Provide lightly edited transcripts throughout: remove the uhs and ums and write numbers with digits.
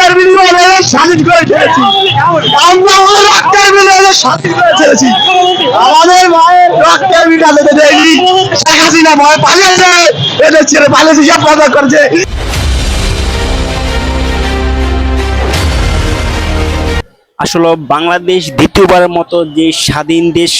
রক্তের বিনিময়ে স্বাধীন করে ছেড়েছি, আমরা আমাদের রক্তের বিনিময়ে স্বাধীন করে ছেড়েছি। আমাদের মায়ের রক্তের বিনিময়ে দেয়নি। শেখ হাসিনা ভয় পালিয়েছে, এদের ছেড়ে পালিয়েছে, সব কথা করছে। আসলে বাংলাদেশ দ্বিতীয়বারের মতো যে স্বাধীন দেশ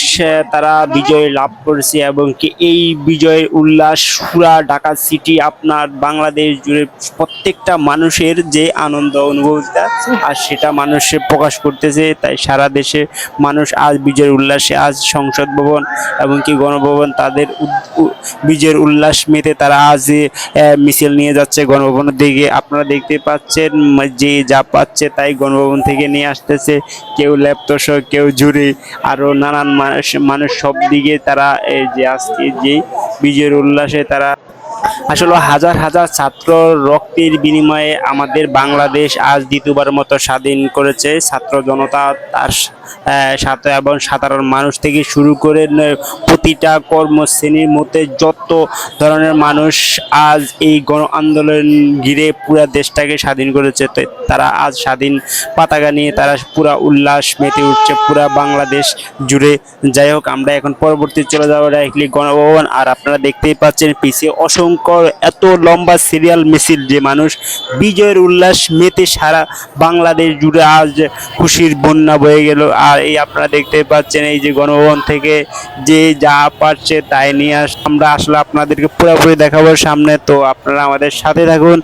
তারা বিজয় লাভ করেছে এবং কি এই বিজয়ের উল্লাস পুরা ঢাকা সিটি আপনার বাংলাদেশ জুড়ে প্রত্যেকটা মানুষের যে আনন্দ অনুভূতিটা আর সেটা মানুষের প্রকাশ করতেছে। তাই সারা দেশে মানুষ আজ বিজয়ের উল্লাসে আজ সংসদ ভবন এবং কি গণভবন তাদের বিজয়ের উল্লাস মেতে তারা আজ মিছিল নিয়ে যাচ্ছে গণভবনের দিকে। আপনারা দেখতে পাচ্ছেন যে যা পাচ্ছে তাই গণভবন থেকে নিয়ে আসতেছে, কেউ ল্যাপটপ, কেউ ঝুড়ি, আরো নানান মানুষ সব দিকে তারা এই যে আজকে যে বিজয়ের উল্লাসে তারা আসলে হাজার হাজার ছাত্র রক্তের বিনিময়ে আমাদের বাংলাদেশ আজ দ্বিতীয়বার মতো স্বাধীন করেছে। ছাত্র জনতা তার সাথে এবং সাধারণ মানুষ থেকে শুরু করে প্রতিটা কর্মশ্রেণীর মধ্যে যত ধরনের মানুষ আজ এই গণ আন্দোলন ঘিরে পুরা দেশটাকে স্বাধীন করেছে। তো তারা আজ স্বাধীন পতাকা নিয়ে তারা পুরা উল্লাস মেতে উঠছে পুরা বাংলাদেশ জুড়ে। যাই হোক, আমরা এখন পরবর্তী চলে যাবো ডাইরেক্টলি গণভবন। আর আপনারা দেখতেই পাচ্ছেন পিছিয়ে অসংখ্য এত লম্বা সিরিয়াল মিছিল, যে মানুষ বিজয়ের উল্লাস মেতে সারা বাংলাদেশ জুড়ে আজ খুশির বন্যা বয়ে গেল। আর এই আপনারা দেখতে পাচ্ছেন এই যে গণভবন থেকে যে যা পারছে তাই নিয়ে আমরা আসলে আপনাদেরকে পুরোপুরি দেখাবো সামনে। তো আপনারা আমাদের সাথে থাকুন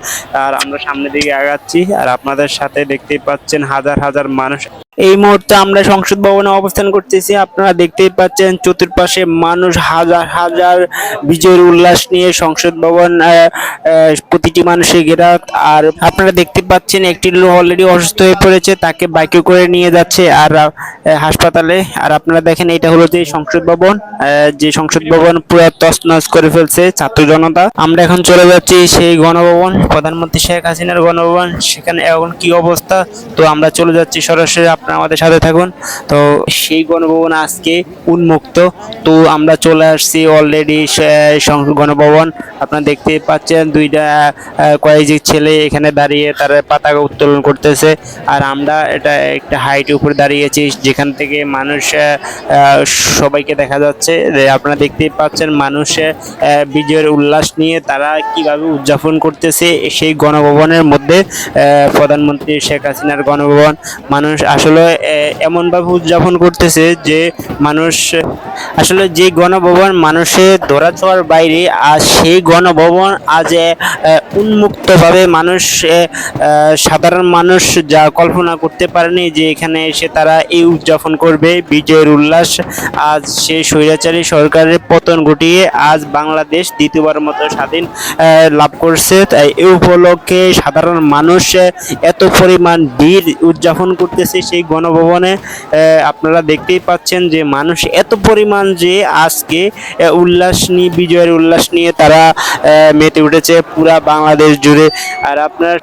আর আমরা সামনের দিকে আগাচ্ছি। আর আপনাদের সাথে দেখতেই পাচ্ছেন হাজার হাজার মানুষ। এই মুহূর্তে আমরা সংসদ ভবনে অবস্থান করতেছি। আপনারা দেখতেই পাচ্ছেন চতুর্পাশে মানুষ হাজার হাজার বিজয়ের উল্লাস নিয়ে সংসদ ভবন প্রতিটি মানুষের ঘেরা। আর আপনারা দেখতে পাচ্ছেন একটি লোক অলরেডি অসুস্থ হয়ে পড়েছে, তাকে বাইকে করে নিয়ে যাচ্ছে আর হাসপাতালে। আর আপনারা দেখেন এটা হলো যে সংসদ ভবন, যে সংসদ ভবন পুরো তছনছ করে ফেলছে ছাত্র জনতা। আমরা এখন চলে যাচ্ছি সেই গণভবন, প্রধানমন্ত্রী শেখ হাসিনার গণভবন, সেখানে এখন কি অবস্থা। তো আমরা চলে যাচ্ছি সরাসরি, আপনারা আমাদের সাথে থাকুন। তো সেই গণভবন আজকে উন্মুক্ত। তো আমরা চলে আসছি অলরেডি গণভবন। আপনারা দেখতে পাচ্ছেন দুইটা কয়েক ছেলে এখানে দাঁড়িয়ে তারা পতাকা উত্তোলন করতেছে। আর আমরা এটা একটা হাইটের উপরে দাঁড়িয়েছি যেখান থেকে মানুষ সবাইকে দেখা যাচ্ছে। আপনারা দেখতেই পাচ্ছেন মানুষ বিজয়ের উল্লাস নিয়ে তারা কিভাবে উদযাপন করতেছে সেই গণভবনের মধ্যে। প্রধানমন্ত্রী শেখ হাসিনার গণভবন মানুষ আসলে এমনভাবে উদযাপন করতেছে যে মানুষ আসলে যে গণভবন মানুষের ধরাছোঁয়ার বাইরে, আজ সেই গণভবন আজ উন্মুক্তভাবে মানুষ সাধারণ মানুষ যা কল্পনা করতে পারেনি যে এখানে এসে তারা এই উদযাপন করবে বিজয়ের উল্লাস। আজ সেই স্বৈরাচারী সরকারের পতন ঘটিয়ে আজ বাংলাদেশ দ্বিতীয়বার মতো স্বাধীন লাভ করছে। তাই এই উপলক্ষে সাধারণ মানুষ এত পরিমাণ ভিড় উদযাপন করতেছে সেই গণভবনে। আপনারা দেখতেই পাচ্ছেন যে মানুষ এত পরিমাণ যে আজকে উল্লাস নিয়ে বিজয়ের উল্লাস নিয়ে তারা মেতে উঠেছে পুরা বাংলাদেশ জুড়ে। আর আপনার